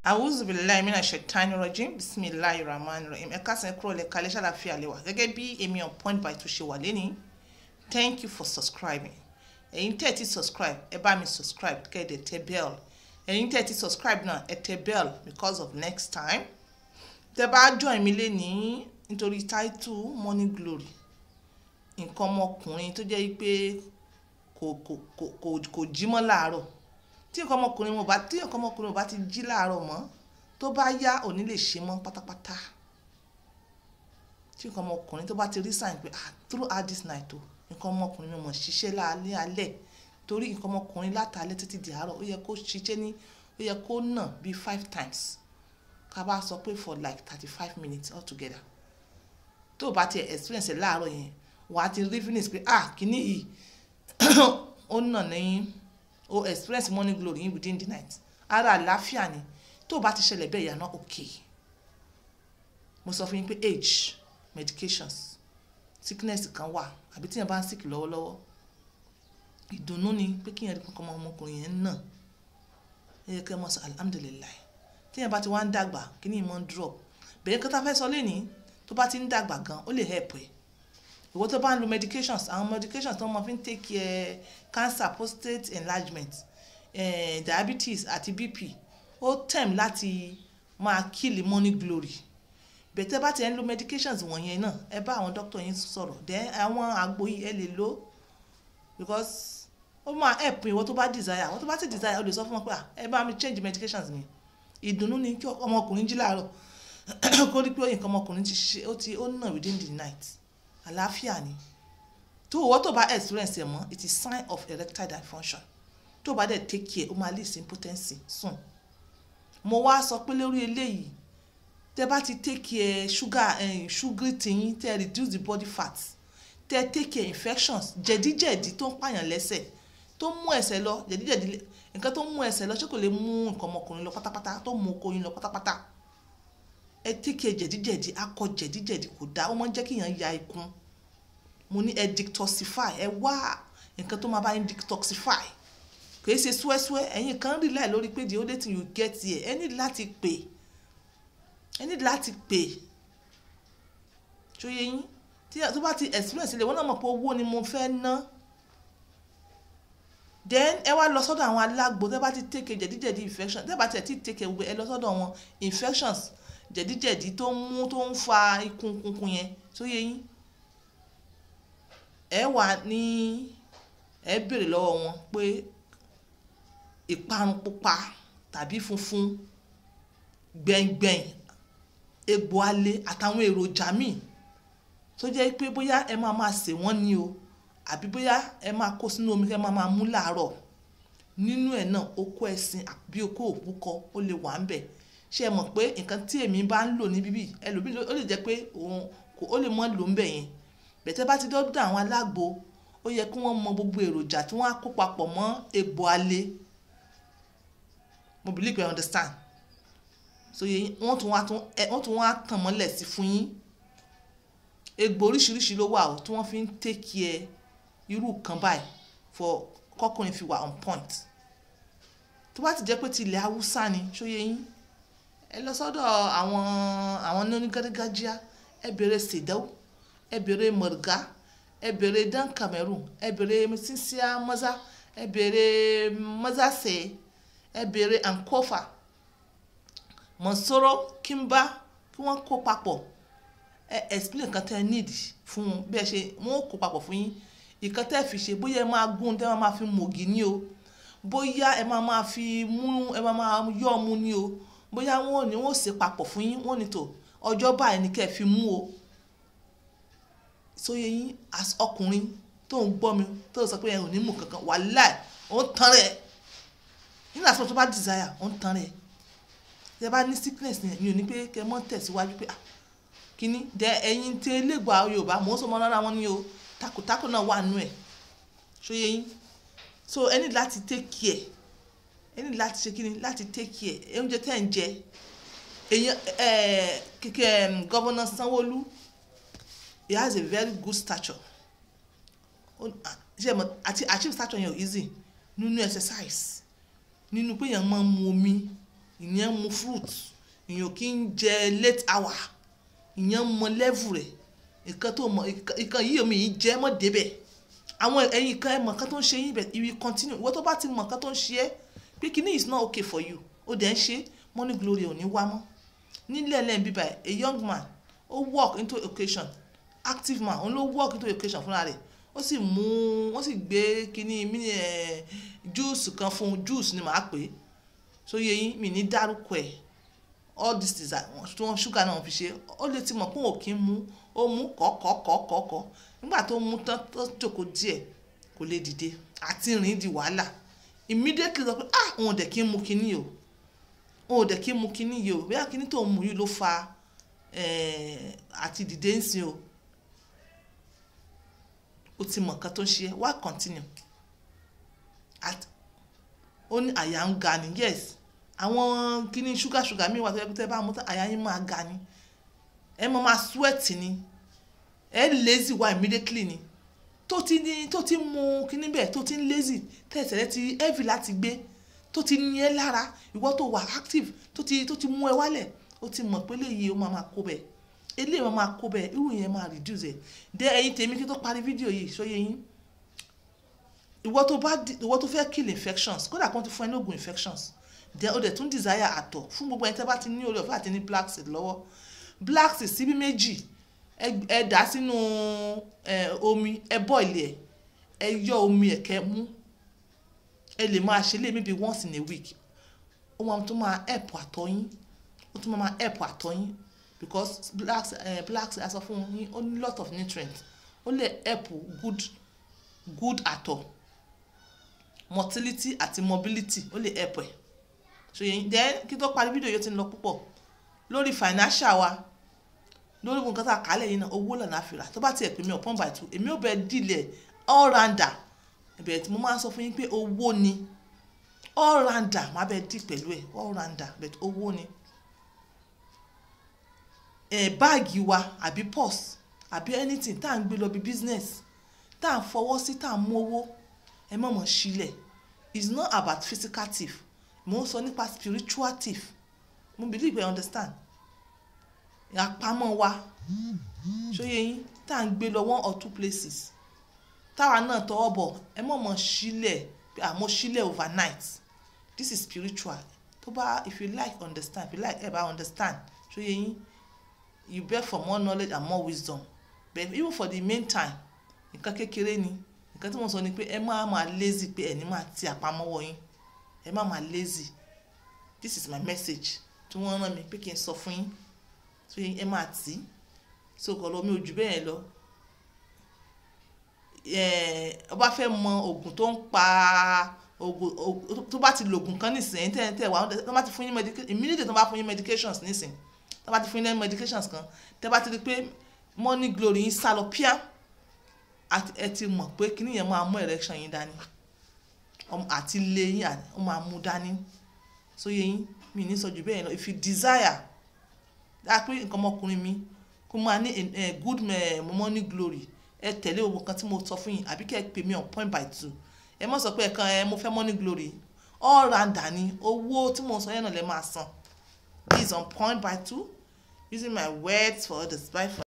Awuzu billahi minash shaitani rajim bismillahir rahmanir rahim. Ẹ káàsán kúrò lẹ kalẹ̀ ṣàlàáfíà lẹ wà gẹ́gẹ́ bí èmi on point by tó ṣe wà lẹ́ni. Thank you for subscribing. Ẹ̀yin tẹ́ ti subscribe ẹ bá mi subscribe kẹ́ dẹ̀ tẹ bell. Ẹ̀yin tẹ́ ti subscribe náà ẹ tẹ bell because of next time. Tẹ́ bá join mi lẹ́ni nítorí title Morning Glory. Nǹkan ọmọkùnrin tó jẹ́ pé kò jí mọ́ láàárọ̀. Tí nǹkan ọmọkùnrin ò bá ti jí láàárọ̀ mọ́ tó bá yá ò ní lè ṣe mọ́ pátápátá. Tí nǹkan ọmọkùnrin tó bá ti rí sign pé throughout this night nǹkan ọmọkùnrin mi mọ̀ ṣiṣẹ́ láàlẹ́ alẹ́ torí nǹkan ọmọkùnrin látàlẹ́ títí di àárọ̀ ó yẹ kó ṣiṣẹ́ ní ó yẹ kó nà bí 5 times ká bá sọ pé for like 35 minutes altogether. Tó bá ti experience láàárọ̀ yẹn wà á ti rí finish pé kíní yìí ó nà ní o experience morning glory within the night ara àlàáfíà ni tó bá ti ṣẹlẹ̀ bẹ́ẹ̀ yà náà okay. Mo sọ fún yín pé age medications sickness kan wà àbí tí yẹn bá ń sick lọ́wọ́lọ́wọ́ ìdùnnú ni pé kí yẹn rí kankan ọmọkùnrin yẹn náà ẹ yẹ kẹ́ mọ́ sọ alhamdulillah. Tí yẹn bá ti wá ń dàgbà kí ni ìmọ̀ ń drop bẹ́ẹ̀ kí tá fẹ́ sọ lẹ́ni tó bá ti ń dàgbà gan ó lè help ẹ̀. Ìwọ tó bá ń lo medications àwọn medications tó máa fi ń take care cancer prostate enlargement diabetes àti BP ó tẹ̀m láti máa kill morning glory. Bẹ̀tẹ̀ bá ti ń lo medications wọ̀nyẹn náà ẹ bá àwọn doctor yín sọ̀rọ̀ then àwọn àgbo yìí ẹ lè lò because ó máa help ìwọ tó bá desire ìwọ tó bá ti desire ó lè sọ fún wọn pé ẹ bá mi change medications mi. Ìdùnnú ni kí ọmọkùnrin jí láàárọ̀ kó rí pé nǹkan ọmọkùnrin ti ṣe ó nà within the night. Àlàáfíà ni tó wọ́n tó bá experience ẹ̀ mọ́ it is sign of erectile dysfunction tó bá dẹ̀ take care ó máa lead sí impotency soon. Mo wá sọ pé lórí eléyìí tẹ́ bá ti take care sugar tiyín tẹ́ reduce the body fat tẹ́ take care infections jẹ̀díjẹ̀dí tó ń pààyàn lẹ́sẹ̀ tó mú ẹsẹ̀ lọ jẹ̀díjẹ̀dí nǹkan tó mú ẹsẹ̀ lọ ṣé kò lè mú nǹkan ọmọkùnrin lọ pátápátá tó mú okó yín lọ pátápátá. Ẹ take care jẹ̀díjẹ̀dí akọ jẹ̀díjẹ̀dí kò dá ó máa ń jẹ́ kí èèyàn ya ikùn. Mo ní ẹ detoxify ẹ wá nǹkan tó máa bá yín detoxify kìí ṣe súẹ́súẹ́ ẹ̀yin kan rí láì lórí pé the only thing you get here ẹ ní láti pè ṣó yẹ yín tí tó bá ti experience ilé wọn náà mọ̀ pé owó ni mo fẹ́ ná then ẹ wá lọ sọ́dọ̀ àwọn alágbo tẹ́ bá ti take jẹ̀díjẹ̀dí infection tẹ́ bá ti take ẹ lọ sọ́dọ̀ wọn infections jẹ̀díjẹ̀dí tó ń fa ikùn kunkun yẹn ṣó yẹ yín ẹ wà ní ẹ béèrè lọ́wọ́ wọn pé ìparun pupa tàbí funfun gbẹ̀ngbẹ̀ng egbò alẹ́ àtàwọn èròjà míì tó jẹ́ pé bóyá ẹ máa sè wọ́n ní o àbí bóyá ẹ máa kó sínú omi kẹ́ máa mú láàárọ̀ nínú ẹ̀ náà okó ẹṣin àbí okó òbúkọ ó lè wà ń bẹ̀. Ṣé ẹ mọ̀ pé nǹkan tí èmi bá ń lò ní bíbí ẹlòmíì ó lè jẹ́ pé ó lè mọ́ lò ń bẹ̀ yẹn bẹ̀tẹ́ bá ti dọ́dọ̀ àwọn alágbo ó yẹ kí wọ́n mọ gbogbo èròjà tí wọ́n á kó papọ̀ mọ́ egbò alẹ́. Mo believe you understand. So wọ́n tún wá tàn mọ́lẹ̀ sí fún yín. Egbò oríṣiríṣi ló wà ó tí wọ́n fi ń take care irú kan báyìí for kọ́kùnrin fi wà on point. Tó bá ti jẹ́ pé ti ilẹ̀ Haúsá ni ṣó yẹ yín ẹ lọ sọ́dọ̀ àwọn onígádágájíá ẹ bèrè sèdáwó ẹ bèrè mọ̀rgá ẹ bèrè dan Cameroon ẹ bèrè mísísíà mọ́sá ẹ bèrè mọ́sásẹ̀ ẹ bèrè ankofa mọ̀sọ́rọ́ kímbá kí wọ́n kó papọ̀ ẹ explain nǹkan tẹ́ need fún wọn bí ẹ ṣe wọ́n kó papọ̀ fún yín nǹkan tẹ́ fi ṣe bóyá ẹ máa gún tẹ́ máa fi mògì ní o bóyá ẹ máa fi mú ẹ máa yọ ọmú ní o bóyá wọ́n ṣe papọ̀ fún yín wọ́n ní tó ọjọ́ báyìí ni kẹ́ fi mú o. Sóyè yín as ọkùnrin tó ń gbọ́ mi tó sọ pé ẹ ò ní mú kankan wàláì ó ń tan rẹ̀ nínú àti tó bá desire ó ń tan rẹ̀. Tẹ́ bá ní sickness ni ò ní pé kẹ́ mọ́ tẹ̀síwájú pé kíní dẹ ẹ̀yin tí elégbà Yorùbá mò ń sọ mọ́ lára wọn ní o takòtakò náà wà nú ẹ̀ ṣóyè yín. So ẹ ní láti take care ẹ ní láti ṣe kíni láti take care oúnjẹ tẹ́ ń jẹ èyàn kíkẹ́ Governor Sanwó-Olú he has a very good stature àti achieve stature yẹn ò easy nínú exercise nínú pé èèyàn máa ń mu omi ìyẹn mu fruit, ìyẹn kì í jẹ late hour, ìyẹn mọ level rẹ̀, nǹkan tó mọ nǹkan yìí omi yìí jẹ́ mọ́ débẹ̀. Àwọn ẹ̀yin kan ẹ mọ̀ nǹkan tó ń ṣe yín bẹ̀, you will continue. Ìwọ tó bá ti mọ̀ nǹkan tó ń ṣe ẹ́ pé kíní is not okay for you, ó dẹ̀ ń ṣe, money glory ò ní wá mọ́. Nílẹ̀ lẹ́yìn bíbá a young man ó walk into occasion, active man òun ló walk into occasion fúnra rẹ̀, ó sì gbé kíní juice kan fún, juice ni màá pè é, so yẹ yín mi ní dárúkọ ẹ̀, all this is tí wọ́n ṣúgà náà fi ṣe, ó lè ti mọ̀ pé òun kì í mú, ó mú kọ́kọ́kọ́kọ́, nígbà tó mú tán tó jókòó díẹ̀ kò lè dìde, àti rìn di wàhálà, immediately sọ pé òun ò dẹ̀ kí ń mu kíní o, òun ò dẹ̀ kí ń mu kíní yìí o, bóyá kíní tó ń mu yìí ló fa àti dìde ń sin o. Ó ti mọ̀ nǹkan tó ń ṣe, wá continue. Ó ní àyà ń ga ni, yes, àwọn kíní ṣúgà mi wà tó yẹ kó tẹ́ bá mú tán àyà yín máa ga ni, ẹ máa sweat ni, ẹ lazy wá immediately ni, tó ti mú kíní bẹ́ẹ̀ tó ti ń lazy, tẹ̀sẹ̀lẹ̀ ti heavy láti gbé, tó ti ní ẹ lára, ìwọ tó wà active tó ti mú ẹ wálẹ̀, ó ti mọ̀ pé léyìí ó máa kó bẹ́ẹ̀, eléyìí máa kó bẹ́ẹ̀, irú yẹn máa reduce ẹ̀. Dé ẹ̀yin tèmi kí tó parí fídíò yìí sóyè yín, ìwọ tó fẹ́ kill infections, kódà kó ti fún ẹ ní oògùn infections, ó dẹ̀ tún desire àtọ̀, fún gbogbo ẹni tẹ́ bá ti ní orí ọ̀fẹ́ àti ní black seed lọ́wọ́, black seed síbí méjì ẹ dà sínú omi, ẹ boil ẹ yọ omi ẹ̀ kẹ́ mú, ẹ lè máa ṣe lé maybe once in a week, ó máa tún máa help àtọ̀ yín, ó tún máa help àtọ̀ yín, because black seed aṣọ fún yín ó ní lot of nutrients, ó lè help good àtọ̀, motility àti mobility ó lè help ẹ̀. So yẹn then kí tó parí fídíò yóò ti ń lọ púpọ̀ lórí financial wa, lórí nǹkan tá a kálẹ̀ yìí náà, owó lọ́nà àfìrà tó bá tiẹ̀ pè mí upon by two, èmi ò bẹ dílé all rounder, ẹ̀bẹ̀ tí mo máa ń sọ fún yín pé owó ni all rounder, má bẹ dí pẹ̀lú ẹ̀ all rounder, but owó ni. Báàgì wa àbí purse àbí anything tá à ń gbé lọ bí business tá à ń fọwọ́ sí tá à ń mú owó, ẹ mọ̀ sílẹ̀, it's not about physical thief, mo ń sọ nípa spiritual thief, mo believe you understand. Àpamọ́ wa ṣóyè yín tá à ń gbé lọ one or two places táwa náà tọwọ́ bọ̀, ẹ mọ̀ sílẹ̀, àmọ́ sílẹ̀ overnight, this is spiritual. Tó bá if you like understand, if you like ever understand, ṣóyè yín, you beg for more knowledge and more wisdom, but even for the meantime nǹkan kékeré ni, nǹkan tí mo sọ ni pé ẹ máa lazy pé ẹni máa ti àpamọ́wọ́ yín, ẹ máa lazy, this is my message tí wọ́n rán mi pé kí n sọ fún yín, so ẹ máa tì í, so kọ̀ lọ mi ò jù bẹ́ẹ̀ lọ. Ọba fẹ́ mọ oògùn tó ń pa oògùn tó bá ti lo oògùn kan nísìnyí tẹ́ wà tó bá ti fún yín medication, immediately tó bá fún yín medications nísìnyí, tó bá ti fún yín medications kan tẹ́ bá ti rí pé money glory yín sá lọ píá, ẹ ti mọ̀ pé kíní yẹn máa mú erection yín dání, àti lé yín ó máa mú dání, so yẹ yín mi ní sọ jù bẹ́ẹ̀ lọ. If you desire that pé nǹkan ọmọkùnrin mi kó máa ní good money glory, ẹ tẹ̀lé owó kan tí mo sọ fún yín, àbí kẹ́ ẹ pè mí on point by two, ẹ mọ̀ sọ pé ẹ̀kan mo fẹ́ money glory, all rounder ni owó tí mo sọ yẹn náà lè máa san. This is on point by two, using my words for others. Bye for